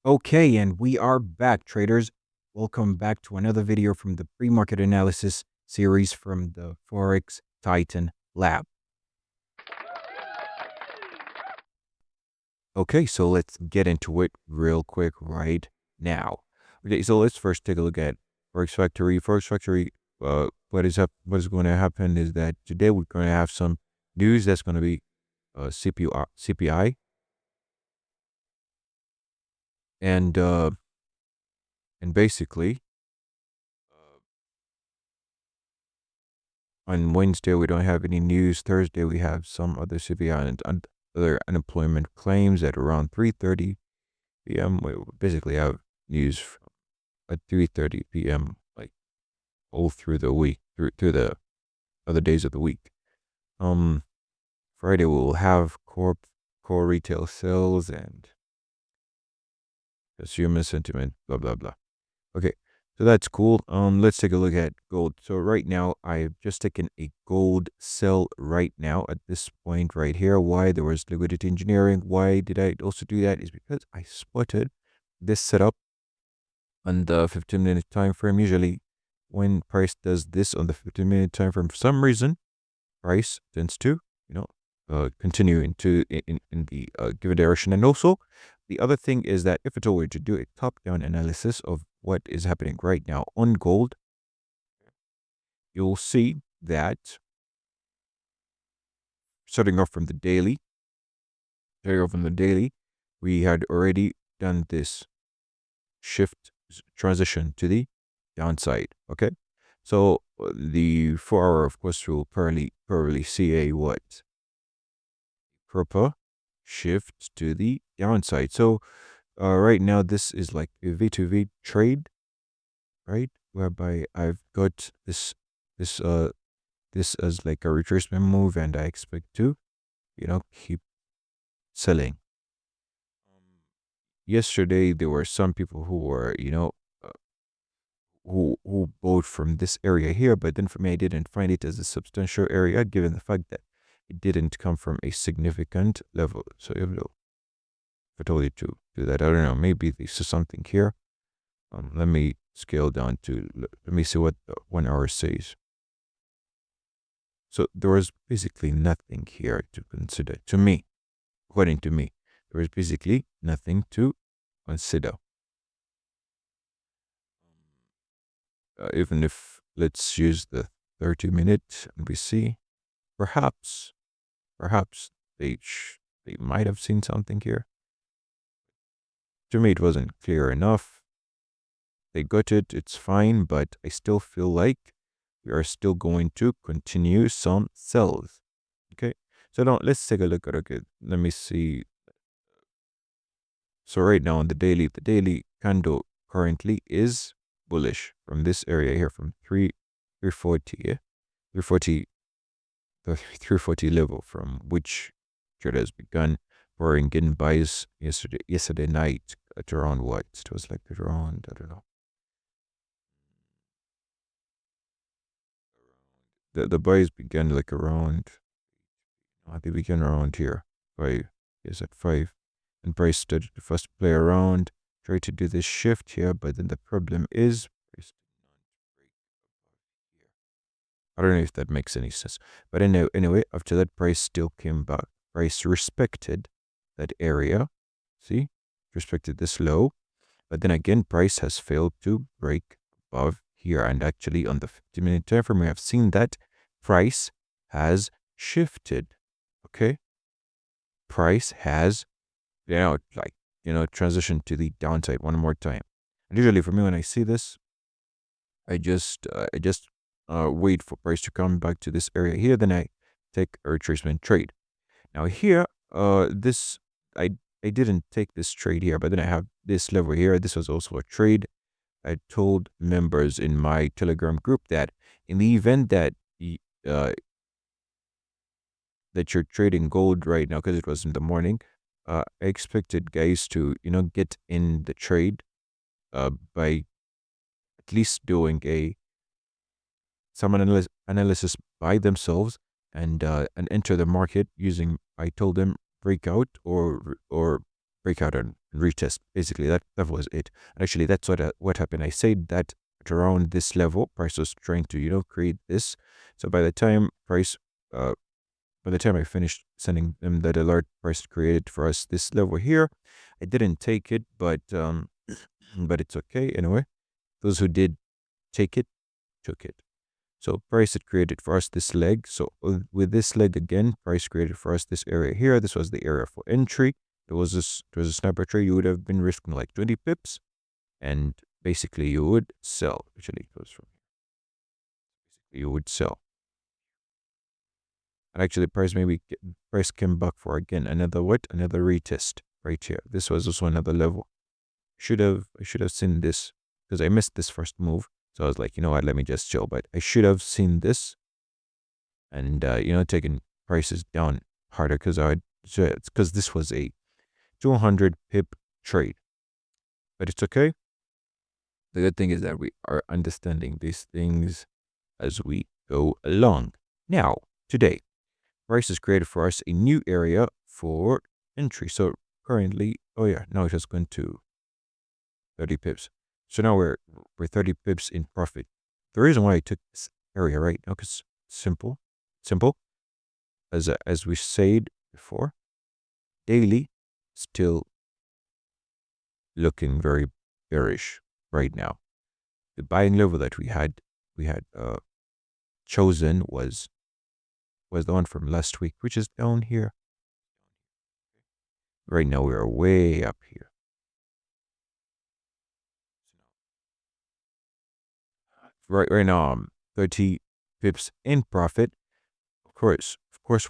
Okay, and we are back, traders. Welcome back to another video from the pre-market analysis series from the Forex Titan Lab. Okay, so let's get into it real quick right now. Okay, so let's first take a look at Forex Factory. Forex Factory, what is going to happen is that today we're going to have some news that's going to be CPI, and basically on Wednesday, we don't have any news. Thursday, we have some other CPI and other unemployment claims at around 3:30 p.m. We basically have news at 3:30 p.m. like all through the week, through the other days of the week. Friday, we'll have core retail sales and consumer sentiment, blah, blah, blah. Okay. So that's cool. Let's take a look at gold. So right now, I've just taken a gold sell right now at this point right here. Why? There was liquidity engineering. Why did I also do that? Is because I spotted this setup on the 15-minute time frame. Usually, when price does this on the 15-minute time frame, for some reason, price tends to, continue in the given direction. And also, the other thing is that if at all were to do a top-down analysis of what is happening right now on gold, you'll see that starting off from the daily, we had already done this shift transition to the downside. Okay, so the 4-hour, of course, will probably see a what? Proper shift to the downside. So right now this is like a V2V trade, right? Whereby I've got this as like a retracement move, and I expect to, keep selling. Yesterday there were some people who were, who bought from this area here, but then for me, I didn't find it as a substantial area, given the fact that it didn't come from a significant level. So if I told you to do that, I don't know, maybe this is something here. Let me scale down to, let me see what the 1 hour says. So there was basically nothing here to consider. To me, according to me, there was basically nothing to consider. Even if, let's use the 30-minute and we see, perhaps they might have seen something here. To me, it wasn't clear enough. They got it, it's fine, but I still feel like we are still going to continue some sells. Okay, so now let's take a look at, okay, let me see. So right now on the daily candle currently is bullish from this area here, from 340, yeah, 340, the 340 level, from which traders begun pouring in buys yesterday night at around what? It was like around, I don't know. The buys began like around, they began around here, 5, yes, at 5. And price started to first play around, try to do this shift here, but then the problem is, I don't know if that makes any sense. But anyway, after that, price still came back. Price respected that area. See? Respected this low. But then again, price has failed to break above here. And actually, on the 50-minute time frame, we have seen that price has shifted. Okay? Price has, transitioned to the downside one more time. And usually for me, when I see this, I just wait for price to come back to this area here, then I take a retracement trade. Now here, this, I didn't take this trade here, but then I have this level here. This was also a trade. I told members in my Telegram group that in the event that that you're trading gold right now, because it was in the morning, I expected guys to, get in the trade by at least doing some analysis by themselves, and enter the market using, I told them, breakout or breakout and retest. Basically, that was it. And actually, that's what happened. I said that at around this level, price was trying to create this. So by the time I finished sending them that alert, price created for us this level here. I didn't take it, but but it's okay anyway. Those who did take it, took it. So price had created for us this leg. So with this leg again, price created for us this area here. This was the area for entry. It was a sniper trade. You would have been risking like 20 pips, and basically you would sell. Actually, it goes from here. Basically, you would sell. And actually, price came back for again another retest right here. This was also another level. I should have seen this because I missed this first move. So I was like, you know what, let me just chill. But I should have seen this and, taken prices down harder because this was a 200 pip trade. But it's okay. The good thing is that we are understanding these things as we go along. Now, today, price has created for us a new area for entry. So currently, now it has gone to 30 pips. So now we're 30 pips in profit. The reason why I took this area right now, because simple, as we said before, daily still looking very bearish right now. The buying level that we had chosen was the one from last week, which is down here. Right now we are way up here. Right now I'm 30 pips in profit. Of course,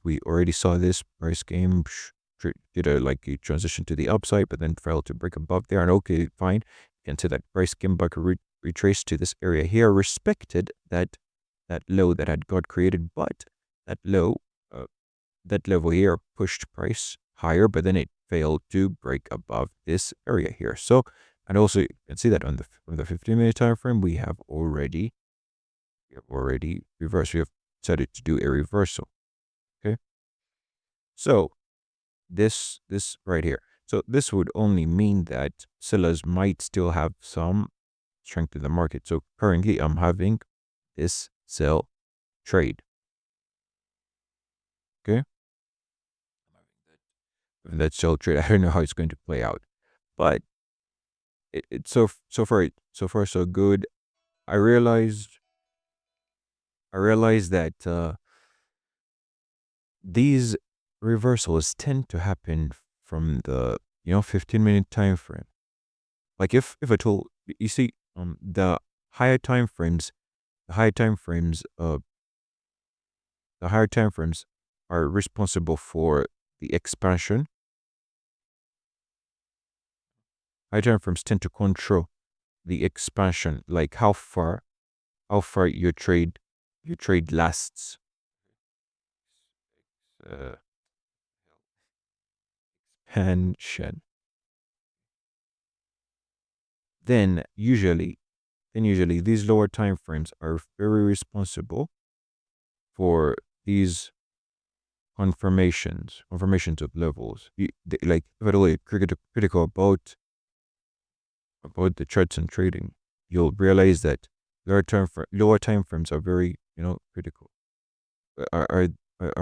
we already saw this price game did a transition to the upside, but then failed to break above there. And okay, fine. You can see that price came back retraced to this area here, respected that low that had got created, but that level here pushed price higher, but then it failed to break above this area here. So, and also you can see that on the 15-minute time frame, we have already reversed. We have decided to do a reversal. Okay. So this right here. So this would only mean that sellers might still have some strength in the market. So currently I'm having this sell trade. Okay. That sell trade. I don't know how it's going to play out, but it's so far so good. I realized that these reversals tend to happen from the 15-minute time frame. Like if at all, you see, the higher time frames are responsible for the expansion. High time frames tend to control the expansion, like how far your trade lasts. Expansion. Then usually these lower time frames are very responsible for these confirmations of levels. Like if at all critical about the charts and trading, you'll realize that lower time frames are very critical. Are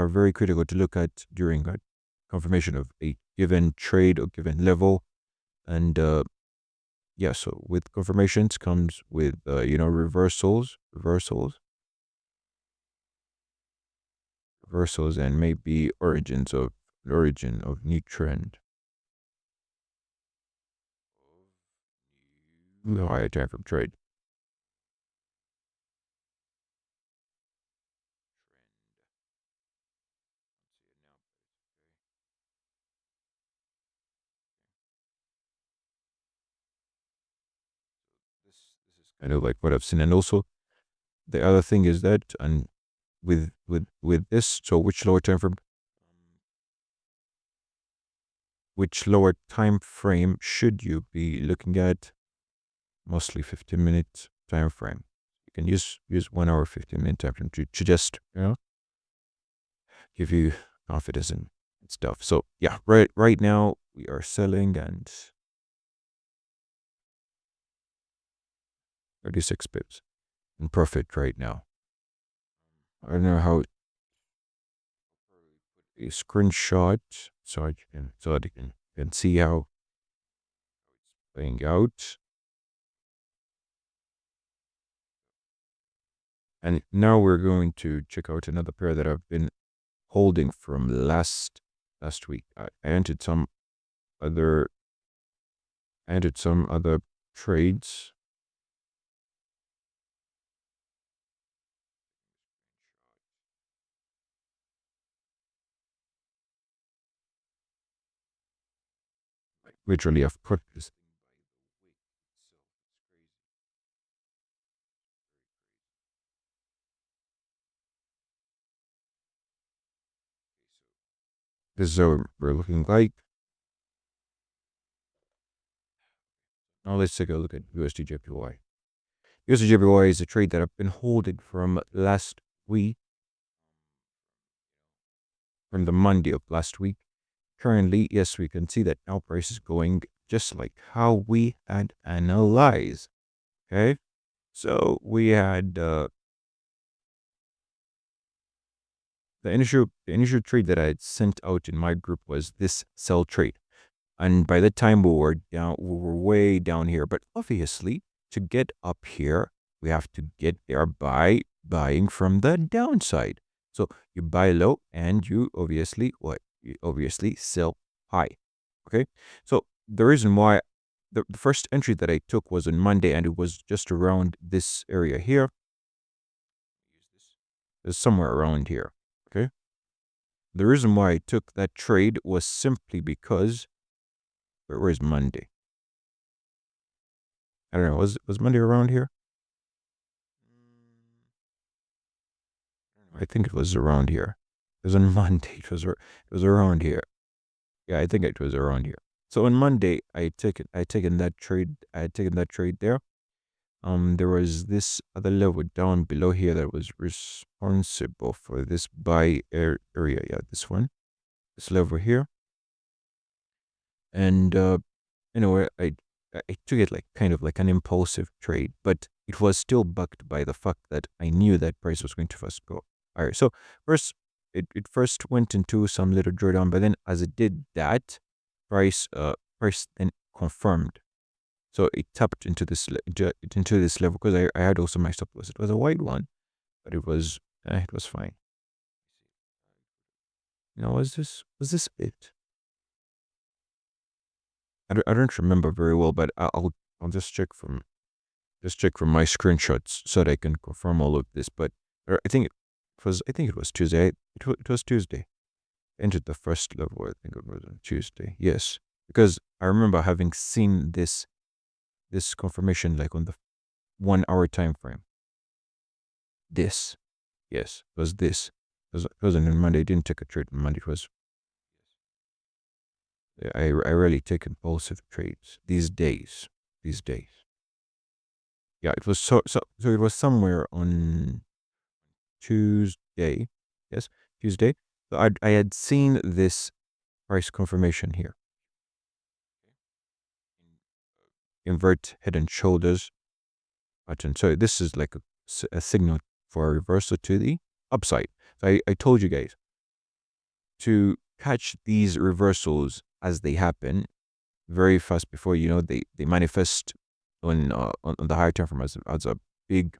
very critical to look at during a confirmation of a given trade or given level. And yeah, so with confirmations comes with reversals, and maybe origin of new trend. Higher time frame trade. This is kind of like what I've seen. And also the other thing is that, and with this, so which lower time frame should you be looking at? Mostly 15-minute time frame. You can use 1 hour 15-minute time frame to just give you confidence and stuff. So yeah, right now we are selling and 36 pips in profit right now. I don't know how a screenshot so that you can see how it's playing out. And now we're going to check out another pair that I've been holding from last week. I entered some other trades. Literally, I've put this. This is what we're looking like. Now let's take a look at USDJPY. USDJPY is a trade that I've been holding from last week, from the Monday of last week. Currently, yes, we can see that now price is going just like how we had analyzed. Okay, so we had the initial trade that I had sent out in my group was this sell trade. And by the time we were way down here. But obviously, to get up here, we have to get there by buying from the downside. So you buy low and you obviously sell high. Okay. So the reason why the first entry that I took was on Monday and it was just around this area here. It's somewhere around here. Okay. The reason why I took that trade was simply because where's Monday? I don't know. Was Monday around here? I think it was around here. It was on Monday. It was around here. Yeah, I think it was around here. So on Monday, I had taken that trade. I had taken that trade there. There was this other level down below here that was responsible for this buy area. Yeah, this one, this level here. And anyway, I took it like kind of like an impulsive trade, but it was still backed by the fact that I knew that price was going to first go. All right, so first it first went into some little drawdown, but then as it did that, price then confirmed. So it tapped into this level because I had also my stop loss. It was a wide one, but it was fine. You know, was this it? I don't remember very well, but I'll just check from my screenshots so that I can confirm all of this. But I think it was Tuesday. It was Tuesday. Entered the first level. I think it was on Tuesday. Yes, because I remember having seen this confirmation like on the 1 hour time frame. Yes, it was this. It wasn't on Monday. I didn't take a trade on Monday. It was. I rarely take impulsive trades these days. Yeah, it was so it was somewhere on Tuesday. Yes, Tuesday. So I had seen this price confirmation here. Invert head and shoulders pattern. So this is like a signal for a reversal to the upside. So I told you guys to catch these reversals as they happen very fast before they manifest on the higher time frame as a big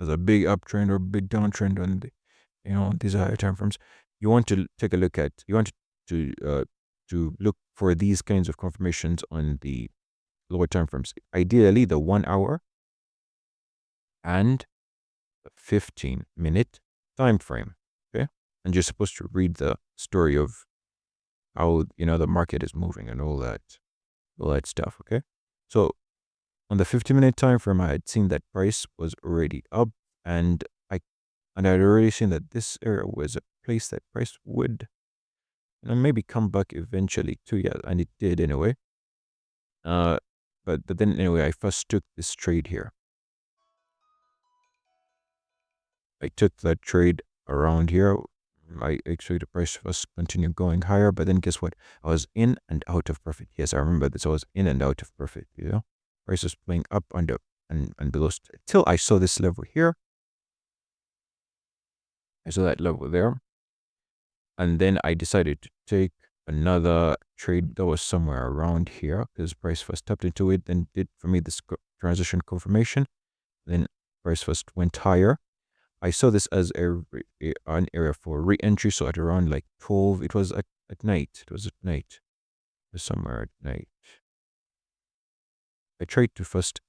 as a big uptrend or big downtrend on these higher time frames. You want to take a look at to look for these kinds of confirmations on the lower time frames, ideally the 1 hour and the 15-minute time frame. Okay, and you're supposed to read the story of how the market is moving and all that stuff. Okay, so on the 50-minute time frame, I had seen that price was already up, and I had already seen that this area was a place that price would maybe come back eventually too. Yeah, and it did anyway. But then anyway, I first took this trade here. I took that trade around here. I expect the price was continue going higher, but then guess what? I was in and out of profit. Yes, I remember this. I was in and out of profit, you know. Price was playing up under and below till I saw this level here. I saw that level there. And then I decided to take another trade that was somewhere around here because price first tapped into it, then did for me this transition confirmation. Then price first went higher. I saw this as an area for re-entry. So at around like 12, it was at night. It was at night. It was somewhere at night. I tried to first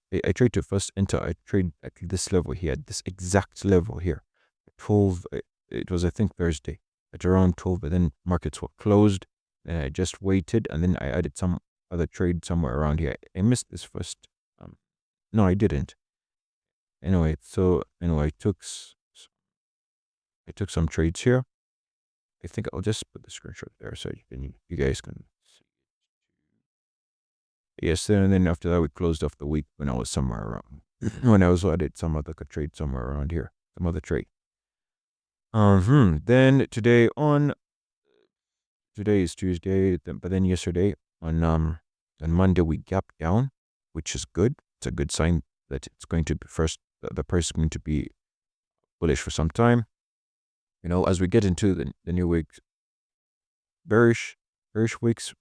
enter a trade at this level here, this exact level here. 12, it was I think Thursday at around 12, but then markets were closed and I just waited and then I added some other trade somewhere around here. I missed this first. No, I didn't. Anyway, I took some trades here. I think I'll just put the screenshot there so you guys can see. Yes, and then after that we closed off the week when I was somewhere around when I also added some other trade somewhere around here, some other trade. Then today is Tuesday, but then yesterday on Monday we gapped down, which is good. It's a good sign that it's going to be the price is going to be bullish for some time. You know, as we get into the new week, bearish weeks,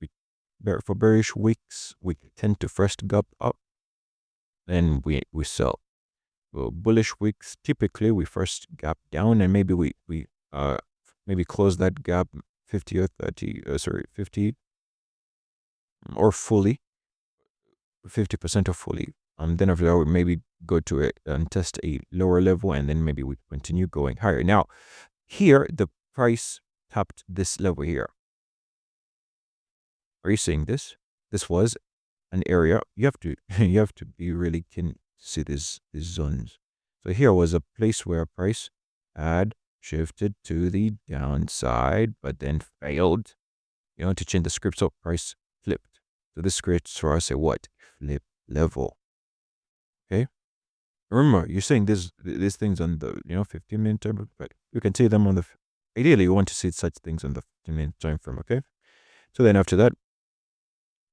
for bearish weeks, we tend to first gap up, then we sell. Well, bullish weeks, typically we first gap down and maybe we close that gap 50 or 30, 50 or fully, 50% or fully. Then after that, we maybe go to it and test a lower level and then maybe we continue going higher. Now, here, the price tapped this level here. Are you seeing this? This was an area. You have to be really keen to see these zones. So here was a place where price had shifted to the downside, but then failed, you know, to change the script. So price flipped. So this creates for us a what? Flip level. Okay. Remember, you're saying these things on the 15-minute time, but you can see them on the. Ideally, you want to see such things on the 15-minute time frame. Okay. So then after that,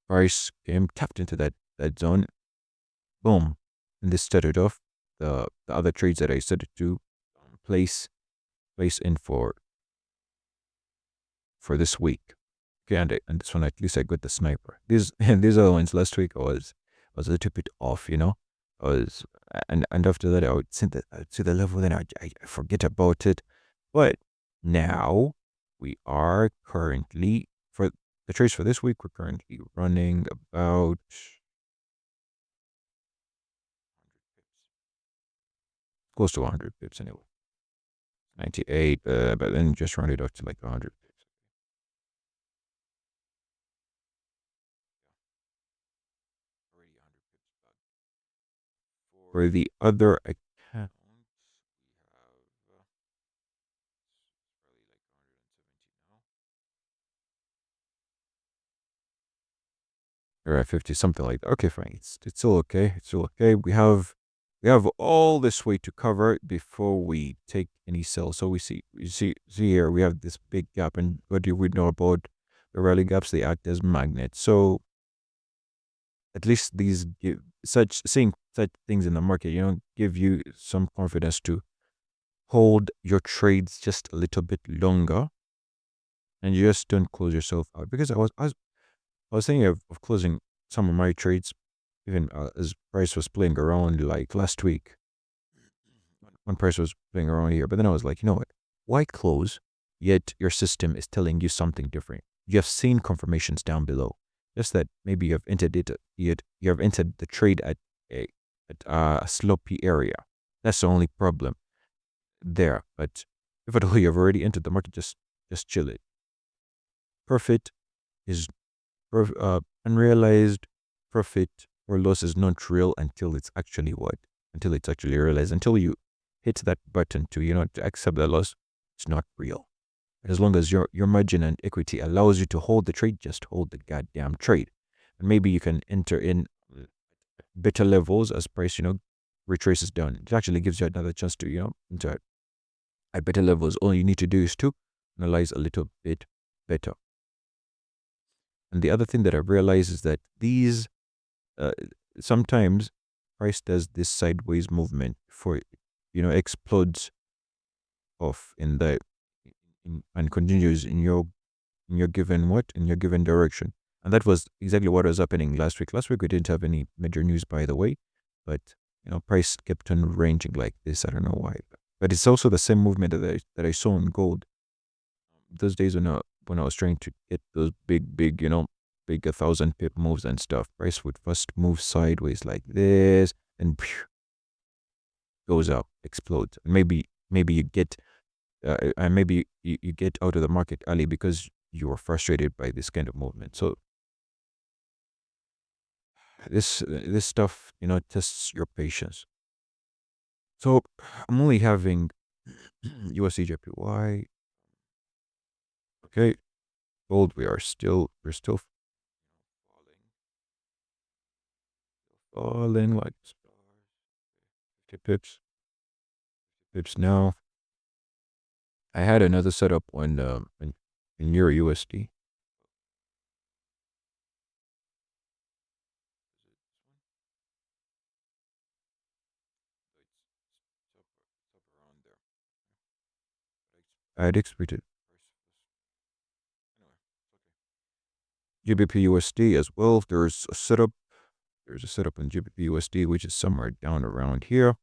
price tapped into that zone. Boom, and this started off the other trades that I started to place in for this week. Okay, and this one at least I got the sniper. These other ones last week I was a little bit off, you know. And after that I would see the level, then I forget about it. But now we are currently, for the trades for this week, we're currently running about close to 100 pips anyway. 98, but then just round it up to like 100 pips. Already 100 pips back. For the other account, we have probably like 170 now. Or 50, something like that. Okay, fine. It's still okay. It's still okay. We have all this way to cover before we take any sell. So we see here we have this big gap, and what do we know about the rally gaps? They act as magnets. So at least these seeing such things in the market, you know, give you some confidence to hold your trades just a little bit longer, and you just don't close yourself out. Because I was thinking of closing some of my trades, even as price was playing around like last week, when price was playing around here. But then I was like, you know what? Why close? Yet your system is telling you something different. You have seen confirmations down below. Just that maybe you have entered the trade at a sloppy area. That's the only problem there. But if at all you have already entered the market, just chill it. Profit is unrealized profit or loss is not real until it's actually realized. Until you hit that button to accept the loss, it's not real. But as long as your margin and equity allows you to hold the trade, just hold the goddamn trade. And maybe you can enter in better levels as price retraces down. It actually gives you another chance to enter at better levels. All you need to do is to analyze a little bit better. And the other thing that I realized is that these sometimes price does this sideways movement before explodes off and continues in your given direction. And that was exactly what was happening last week. Last week we didn't have any major news, by the way, but price kept on ranging like this. I don't know why, but it's also the same movement that I saw in gold those days when I was trying to get those big 1,000 pip moves and stuff. Price would first move sideways like this and goes up, explodes. And maybe you get you get out of the market early because you were frustrated by this kind of movement. So this stuff tests your patience. So I'm only having USDJPY. Okay, gold. We're still falling like stars. 50 pips now. I had another setup in Euro USD. I had expected GBP USD as well. There's a setup in GBP USD which is somewhere down around here.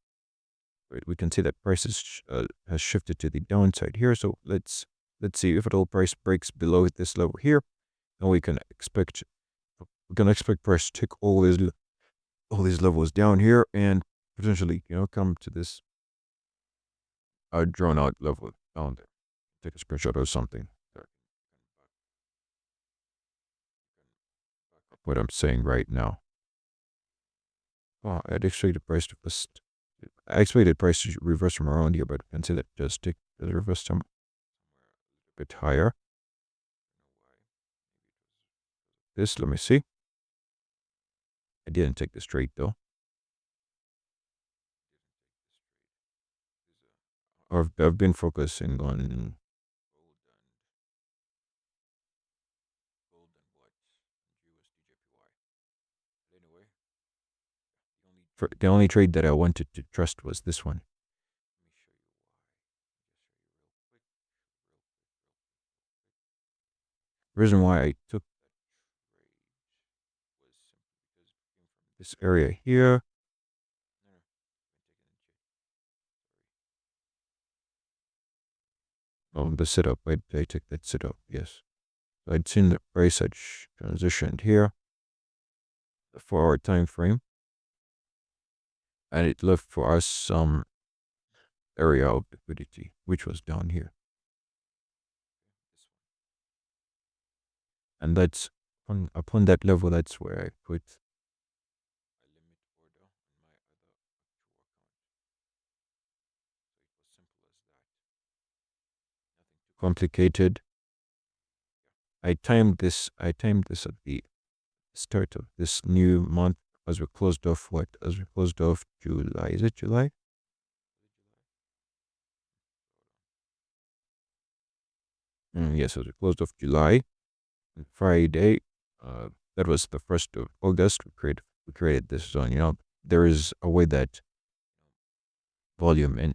Right, we can see that prices has shifted to the downside here. So let's see if price breaks below this level here, then we can expect price to take all these levels down here and potentially come to this drawn out level down there. Take a screenshot or something. What I'm saying right now. Oh, I'd expected price to reverse from around here, but I can see that just take the reverse some a bit higher. Let me see. I didn't take this trade though. I've been focusing on the only trade that I wanted to trust was this one. The reason why I took this area here. Oh, the setup. I took that setup. Yes, I'd seen the price had transitioned here, the 4-hour time frame, and it left for us some area of liquidity, which was down here. And that's upon that level, that's where I put a limit order on my other actual account. So it was simple as that. Nothing too complicated. I timed this at the start of this new month as we closed off July. Is it July? Yes, as we closed off July. Friday, that was the 1st of August. We created this zone. There is a way that volume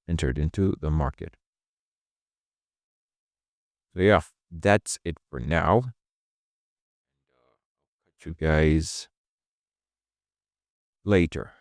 entered into the market. So yeah, that's it for now. I'll catch you guys later.